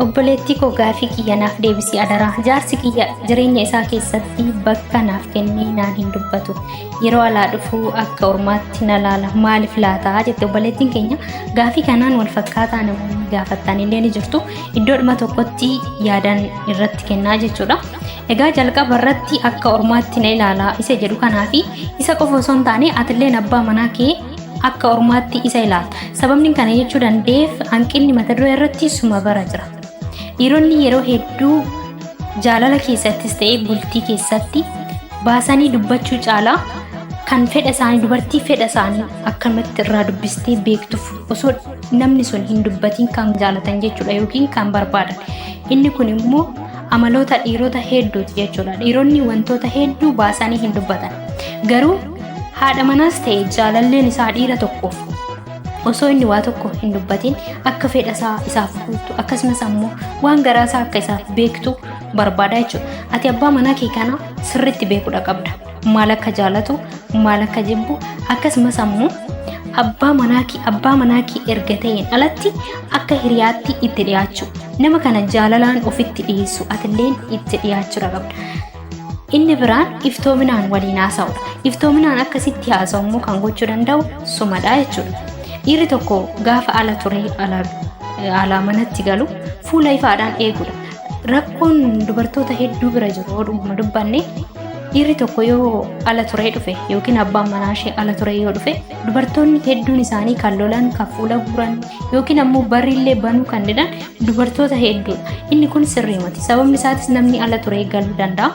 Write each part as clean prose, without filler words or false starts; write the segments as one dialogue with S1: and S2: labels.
S1: Obboleettii koo gaafii kiyya naaf deebisii adaraa. Jaarsi kiyya jireenya isaa keessatti bakka naaf kennee naan hin dubbatu. Yeroo alaa dhufuu akka ormaatti na laala. Maaliif laataa jette obboleettiin keenya. Gaafii kanaan wal fakkaataa namoonni gaafattan illee ni jirtu. Iddoodhuma tokkotti yaadan irratti kennaa jechuudha. Egaa jalqaba irratti akka ormaatti na ilaalaa isa jedhu kanaafi isa qofa osoo hin taane atilleen abbaa manaa kee akka ormaatti isa ilaalta. Sababni kana jechuu dandeef hanqinni mata duree irratti suma bara jira. Dhiironni yeroo hedduu jaalala keessattis ta'ee bultii keessatti baasanii dubbachuu caalaa kan fedha isaanii dubartii fedha isaanii akkamatti irraa dubbistee beektuuf osoo namni sun hin dubbatiin kan jaalatan jechuudha yookiin kan barbaadan. Inni kun immoo amaloota dhiirota hedduuti jechuudha. Dhiironni wantoota hedduu baasanii hin dubbatan. Garuu haadha manaas ta'e jaalalleen isaa dhiira tokkoof osoo inni waa tokko hin dubbatin akka fedha isaaf guutu akkasumas ammoo waan garaa isaa akka isaaf beektu barbaada jechuudha. Ati abbaa manaa kee kana sirriitti beekuudha qabda. Maal akka jaalatu, maal akka jibbu akkasumas ammoo abbaa manaa kee erga ta'een alatti akka hiriyaatti itti dhiyaachuu. Nama kana jaalalaan ofitti dhiyeessu atilleen itti dhiyaachuudha qabda. Inni biraan iftoominaan waliin haasa'udha. Iftoominaan akkasitti haasa'u immoo kan gochuu danda'u sumadha jechuudha. Dhiirri tokko gaafa ala turee alaa manatti galu fuula ifaadhaan eeguudha. Rakkoon dubartoota hedduu bira jiru oduma dubbanne dhiirri tokko yoo ala turee dhufe yookiin abbaan manaa ishee ala turee yoo dhufe dubartoonni hedduun isaanii kan lolan kan fuula guuran yookiin ammoo barrillee banuu kan didan dubartoota hedduudha. Inni kun sirrii miti. Sababni isaatis namni ala turee galuu danda'a.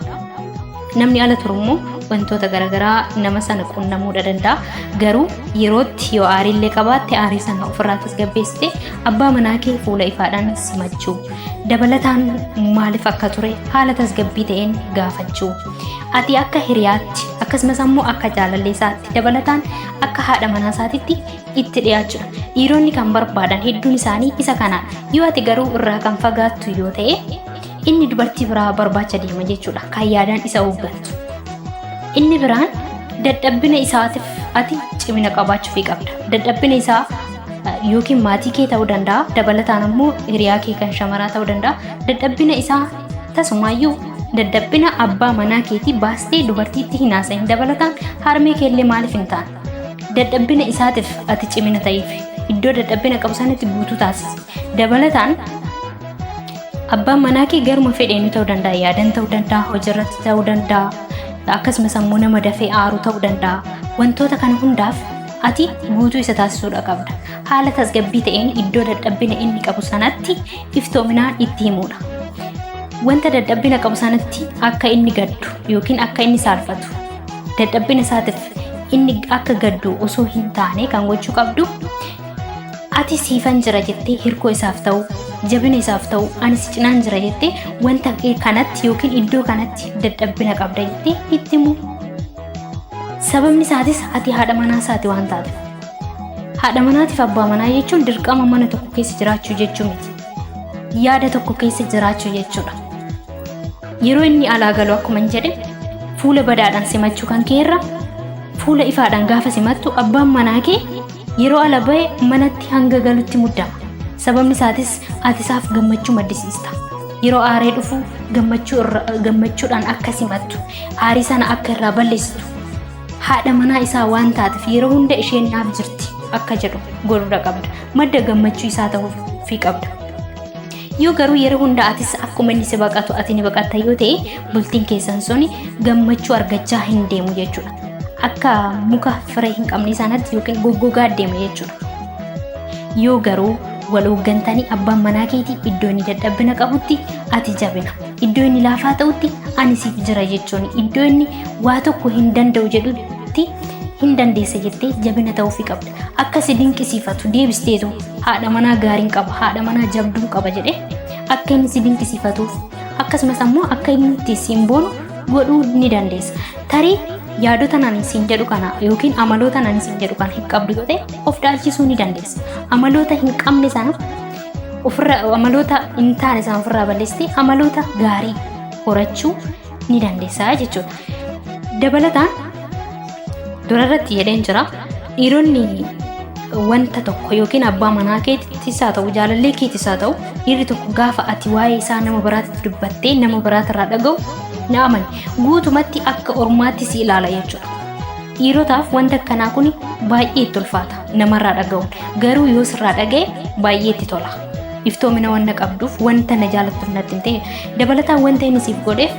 S1: Namni ala turu immoo wantoota garaagaraa nama sana qunnamuu danda'a. Garuu yerootti yoo aariillee qabaatte aarii sana ofirraa tasgabbeessite abbaa manaa kee fuula ifaadhaan simachuu. Dabalataan maaliif akka ture haala tasgabbii ta'een gaafachuu. Ati akka hiriyaatti akkasumas ammoo akka jaalalleessaatti dabalataan akka haadha manaa isaatitti itti dhiyaachuudha. Dhiironni kan barbaadan hedduun isaanii isa kanadha. Yoo ati garuu irraa kan fagaattu yoo ta'e inni dubartii biraa barbaacha deema jechuudha. Kan yaadaan isa hooggantu. Inni biraan dadhabbina isaatiif ati cimina qabaachuu qabda. Dadhabbina isaa yookiin maatii kee ta'uu danda'a. Dabalataan ammoo hiriyaa kee kan shamaraa ta'uu danda'a. Dadhabbina isaa tasumaayyuu dadhabbina abbaa manaa keetii baastee dubartiitti hin haasa'in. Dabalataan harmee keellee maaliif hin taane? Dadhabbina isaatiif ati cimina ta'eef iddoo dadhabbina qabu sanatti guutuu taasisi. Dabalataan abbaan manaa kee garuma fedheenu ta'uu danda'a. Yaadan ta'uu danda'a. Hojiirratti ta'uu danda'a. Akkasumas ammoo nama dafee aaru ta'uu danda'a. Wantoota kana hundaaf ati guutuu isa taasisuudha qabda. Haala tasgabbii ta'een iddoo dadhabbina inni qabu sanatti iftoominaan itti himuudha. Wanta dadhabbina qabu sanatti akka inni gaddu yookiin akka inni saalfatu dadhabbina isaatiif inni akka gaddu osoo hin taane kan gochuu qabdu ati siifan jira jettee hirkoo isaaf ta'u jabina isaaf ta'u ani si cinaan jira jettee wanta kanatti yookiin iddoo kanatti dadhabbina qabda jettee itti himu. Sababni isaatis ati haadha manaa isaati waan taateef. Haadha manaatiif abbaa manaa jechuun dirqama mana tokko keessa jiraachuu jechuu miti. Yaada tokko keessa jiraachuu jechuudha. Yeroo inni alaa galu akkuma jedhe fuula badaadhaan simachuu kan keerra fuula ifaadhaan gaafa simattu abbaan manaa kee yeroo ala ba'e manatti hanga galutti muddama. Sababni isaatis ati isaaf gammachuu maddisiista. Yeroo aaree dhufu gammachuudhaan akka simattu aarii sana akka irraa balleessitu haadha manaa isaa waan taateef yeroo hunda isheen naaf jirti akka jedhu godhuudha qabda. Madda gammachuu isaa ta'uufii qabda. Yoo garuu yeroo hunda atis akkuma inni si baqatu ati ni baqatta yoo ta'e bultiin keessan suni gammachuu argachaa hin deemu jechuudha. Akka muka firee hin qabne sanatti yookiin goggogaa deema jechuudha. Yoo garuu wal hooggantanii abbaan manaa keetii iddoo inni dadhabbina qabutti ati jabina. Iddoo inni laafaa ta'utti ani siif jira jechuun iddoo inni waa tokko hin danda'u jedhutti hin dandeessa jettee jabina ta'uufii qabda. Akka si dinqisiifatu deebisteetu haadha manaa gaariin qaba haadha manaa jabduun qaba jedhe akka inni si dinqisiifatuuf akkasumas ammoo akka inni itti siin boonu godhuu ni dandeessa. Tarii yaadota nani siin jedhu kana yookiin amaloota nani siin jedhu kana hin qabdu yoo ta'e of dhaalchisuu ni dandeessa. Amaloota hin qabne sana amaloota hin taane sana ofirraa balleessitee amaloota gaarii horachuu ni dandeessa jechuudha. Dabalataan durarratti jedheen jira dhiironni wanta tokko yookiin abbaa manaa keetis haa ta'u jaalallee keetis haa ta'u dhiirri tokko gaafa ati waa'ee isaa nama biraatti dubbattee nama biraatirraa dhaga'u na amani guutumatti akka ormaatti si ilaala jechuudha. Dhiirotaaf wanta akkanaa kun baay'ee itti ulfaata namarraa dhaga'uun garuu yoo sirraa dhaga'e baay'ee itti tola. Iftoomina wanta qabduuf wanta na jaalattuuf natti hin ta'e dabalataan wanta inni siif godheef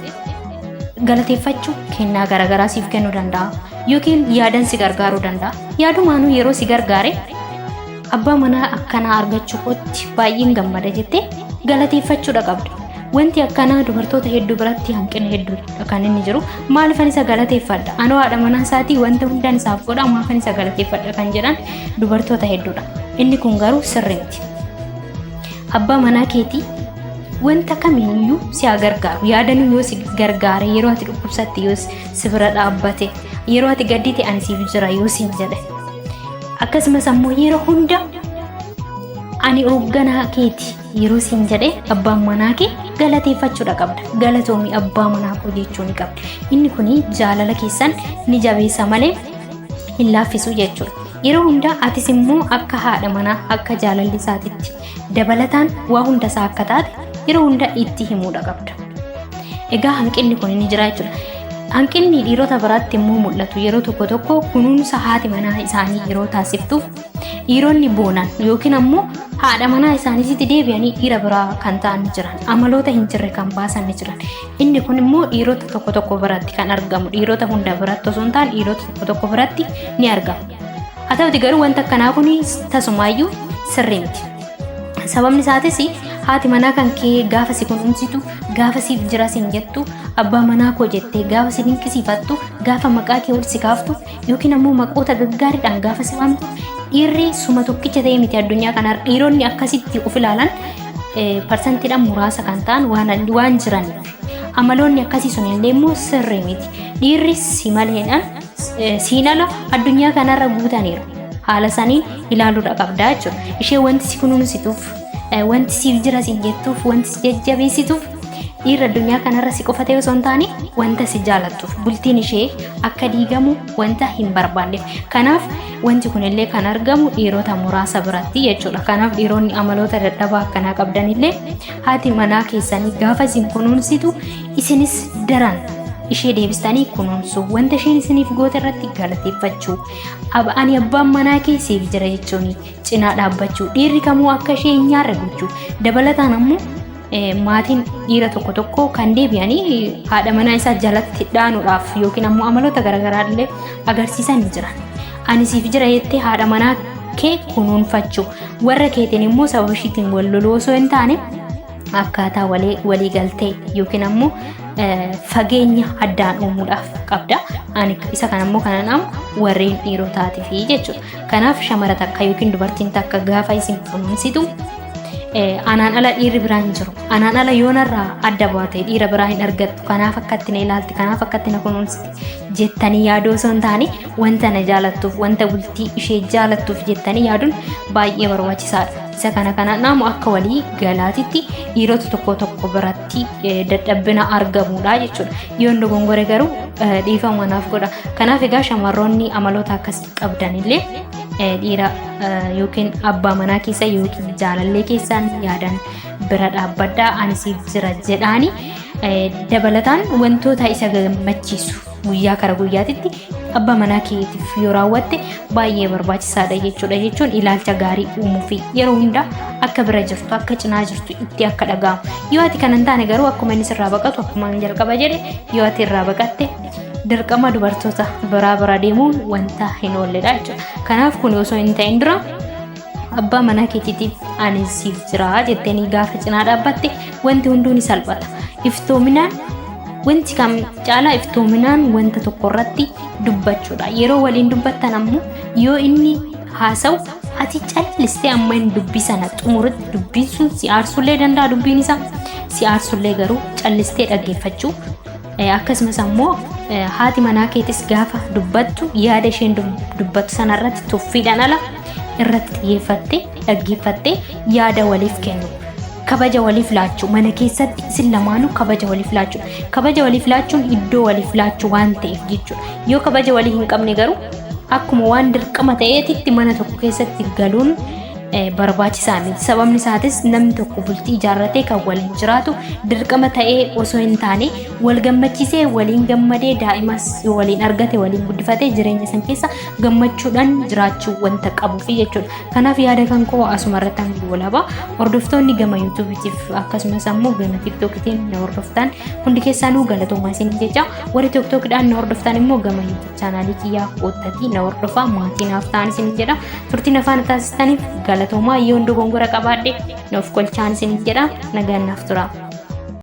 S1: galateeffachuu kennaa garaagaraa siif kennuu danda'a yookiin yaadan si gargaaruu danda'a. Yaadumaanuu yeroo si gargaare abbaa manaa akkanaa argachuu kootti baay'een gammada jettee galateeffachuudha qabda. Wanti akkanaa dubartoota hedduu biratti hanqina hedduudha kan inni jiru. Maalifan isa galateeffadha? Anoo haadha manaa isaatii wanta hundaan isaaf godha maalifan isa galateeffadha kan jedhan dubartoota hedduudha. Inni kun garuu sirrii miti. Abbaa manaa keetii wanta kamiiyyuu si gargaaru yaadanuu yoo si gargaare yeroo ati dhukkubsatte yoo si bira dhaabbate yeroo ati gaddite ani siif jira yoo siin jedhe akkasumas ammoo yeroo hunda ani hoogganaa keeti yeroo siin jedhe abbaan manaa kee galateeffachuudha qabda. Galatoomii abbaa manaa koo jechuu ni qabda. Inni kun jaalala keessan ni jabeessa malee hin laaffisu jechuudha. Yeroo hunda atis immoo akka haadha manaa akka jaalalli isaatitti dabalataan waa hunda isaa akka taate yeroo hunda itti himuudha qabda. Egaa hanqinni kun ni jira jechuudha. Hanqinni dhiirota biraatti immoo mul'atu yeroo tokko tokko kunuunsa haati manaa isaanii yeroo taasiftuuf dhiironni boonan yookiin ammoo haadha manaa isaaniitti deebi'anii dhiira biraa kan ta'an jiran amaloota hin jirre kan baasan ni jiran. Inni kun immoo dhiirota tokko tokko biratti kan argamu dhiirota hunda biratti osoo hin taane dhiirota tokko tokko biratti ni argama. Haa ta'uti garuu wanta akkanaa kun tasumaayyuu sirrii miti. Sababni isaatis haati manaa kan kee gaafa si kunuunsitu gaafa siif jira siin jettu abbaa manaa koo jettee gaafa si dinqisiifattu gaafa maqaa kee ol si kaaftu yookiin ammoo maqoota gaggaariidhaan gaafa si waamtu dhiirri suma tokkicha ta'e miti addunyaa kanaa dhiironni akkasitti of ilaalan parsantiidhaan muraasa kan ta'an waan jiraniif amaloonni akkasii sun illee immoo sirrii miti. Dhiirri si maleedhaan siin ala addunyaa kanarra guutaniiru. Haala saniin ilaaluudha qabdaa jechuudha. Ishee wanti si kunuunsituuf wanti siif jira siin jettuuf wanti si jajjabeessituuf dhiirri addunyaa kanarra si qofa ta'e osoo hin taane wanta si jaalattuuf bultiin ishee akka diigamu wanta hin barbaanneef. Kanaaf wanti kunillee kan argamu dhiirota muraasa biratti jechuudha. Kanaaf dhiironni amaloota dadhabaa akkanaa qabdanillee haati manaa keessanii gaafa isin kunuunsitu isinis daran ishee deebistanii kunuunsu wanta isheen isiniif goote irratti galateeffachuu ani abbaan manaa keessiif jira jechuun cinaa dhaabbachuu dhiirri kamuu akka ishee hin nyaarre gochuu dabalataan ammoo maatiin dhiira tokko tokko kan deebi'anii haadha manaa isaa jalatti dhaanuudhaaf yookiin ammoo amaloota garaagaraa illee agarsiisan ni jiran. Ani siif jira jettee haadha manaa kee kunuunfachuu warra keetiin immoo sababa ishiitiin wal loluu osoo hin taane akkaataa walii galtee yookiin ammoo fageenya addaan uumuudhaaf qabda. Ani isa kana immoo kanan amu warreen dhiirotaatiif jechuudha. Kanaaf shamara takka yookiin dubartiin takka gaafa isin kunuunsitu anaan ala dhiirri biraan jiru. Anaan ala yoonarraa adda baate dhiira biraa hin argattu. Kanaaf akkatti na ilaalti. Kanaaf akkatti na kunuunsiti jettanii yaaduu osoo hin taane wanta na jaalattuuf wanta bultii ishee jaalattuuf jettanii yaaduun baay'ee barbaachisaadha. Isa kana naamu akka walii galaatitti dhiirota tokko tokko biratti dadhabbina argamuudha jechuudha. Yoon dogongore garuu dhiifama naaf godha. Kanaaf egaa shamarroonni amaloota akkasii qabdanillee dhiira yookiin abbaa manaa keessa yookiin jaalallee keessaan yaadan bira dhaabbadhaa ani siif jira jedhaani dabalataan wantoota isa gammachiisu guyyaa kara guyyaatitti abbaa manaa keetiif yoo raawwatte baay'ee barbaachisaadha jechuudha. Jechuun ilaalcha gaarii uumuu fi yeroo hunda akka bira jirtu akka cinaa jirtu itti akka dhaga'amu. Yoo ati kana hin taane garuu akkuma inni sirraa baqatu akkuma inni jalqaba jedhe yoo ati irraa baqatte dirqama dubartoota biraa deemuun wanta hin oolledha jechuudha. Kanaaf kun osoo hin ta'in dura abbaa manaa keetiitiif ani siif jira jettanii gaafa cinaa dhaabbatte wanti hunduu ni salphata. Iftoominaan wanti kam caalaa iftoominaan wanta tokko irratti dubbachuudha. Yeroo waliin dubbattan ammoo yoo inni haasa'u ati callistee amma hin dubbisana xumuratti dubbiin sun si aarsullee danda'a dubbiin isaa si aarsullee garuu callistee dhaggeeffachuu akkasumas ammoo haati manaa keetis gaafa dubbattu yaada isheen dubbattu sanarratti tuffiidhaan ala irratti xiyyeeffattee dhaggeeffattee yaada waliif kennu. Kabaja waliif laachuu mana keessatti isin lamaanuu kabaja waliif laachuu kabaja waliif laachuun iddoo waliif laachuu waan ta'eef jechuudha. Yoo kabaja walii hin qabne garuu akkuma waan dirqama ta'eetitti mana tokko keessatti galuun barbaachisaa miti. Sababni isaatis namni tokko bultii ijaarratee kan waliin jiraatu dirqama ta'ee osoo hin taane wal gammachiisee waliin gammadee daa'imas waliin argate waliin guddifatee jireenya san keessa gammachuudhaan jiraachuu wanta qabuufi jechuudha. Kanaaf yaada kan koo asuma irratti hangolaba. Hordoftoonni gama YouTube'tiif akkasumas ammoo gama TikTok'tiin na hordoftan hundi keessanuu galatoomaa isin jecha. Warri TikTok'dhaan na hordoftan immoo gama YouTube chaanaalii kiyyaa koottati na hordofaa maatii naaf ta'an isin jedha. Turtiin afaan taasistaniif galatoomaa yoo hunduu gongora qabaadhe nuuf kolchaan isin jedha. Nagaan naaf tura.